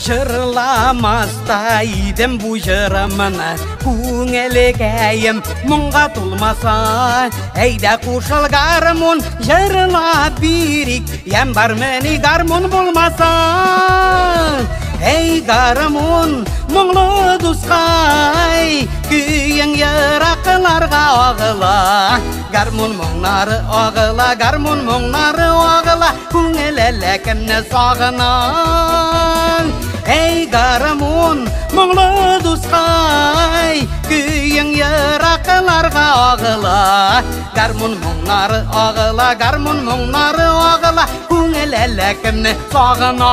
жырламаста идім бұ жырымына көңілгейім мұңға толмаса әйда қушыл гармон жырлап берейік ем бар мені гармон болмаса әй гармон мұңлы дұсқай күйің ерақыларға ағыла гармон мұңнары ағыла гармон мұңнары ағыла көңіл әләкімні сағына әй гармон мұңлы дұсқай күйің ерақыларға ағыла гармон мұңнары ағыла гармон мұңнары ағыла көңіл әләкімні сағына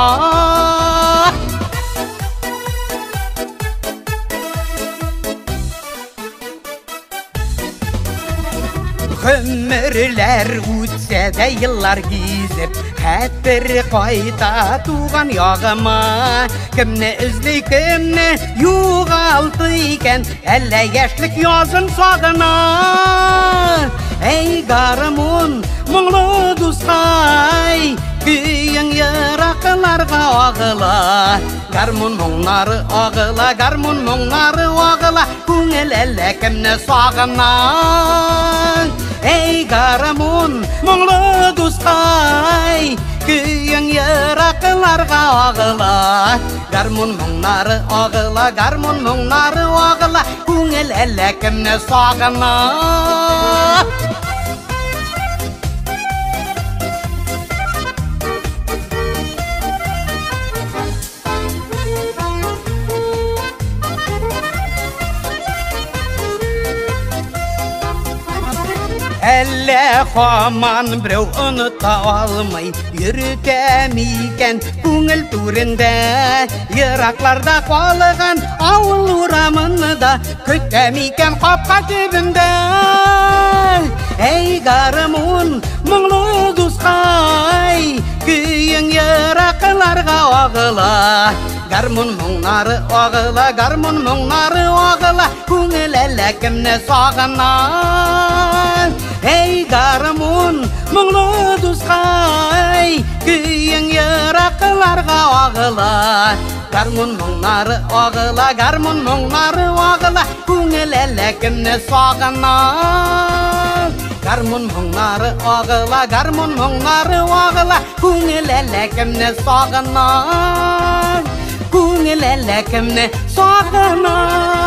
Ömürler ütse de yıllar gizip Həttir qayta tuğan yağıma Kimni izli kimni yuğaltı iken Ələ yaşlık yazın sağına Ey garmon мұңлы дұсқай Күйің ерақыларға ағыла Гармон мұңнары ағыла гармон мұңнары ағыла Көңіл әләкімні сағына Эй гармон мұңлы дұсқай Күйің ерақыларға ағыла Гармон мұңнары ағыла гармон мұңнары ағыла Көңіл әләкімні сағына Әлі қаман біреу ұныта алмай Үрітем екен көңіл түрінде Ирақларда қалыған ауыл ұрамында Күттем екен қапқа тебінде Әй гармон мұңлы дұсқай Күйің ирақларға ағыла Гармон мұңнары ағыла гармон мұңнары ағыла Көңіл әләкімні сағына Эй гармон мұңлы дұсқай Күйің ерақыларға ағыла Гармон мұңнары ағыла гармон мұңнары ағыла Көңіл әләкімні сағына Гармон мұңнары ағыла гармон мұңнары ағыла Көңіл әләкімні сағына Көңіл әләкімні сағына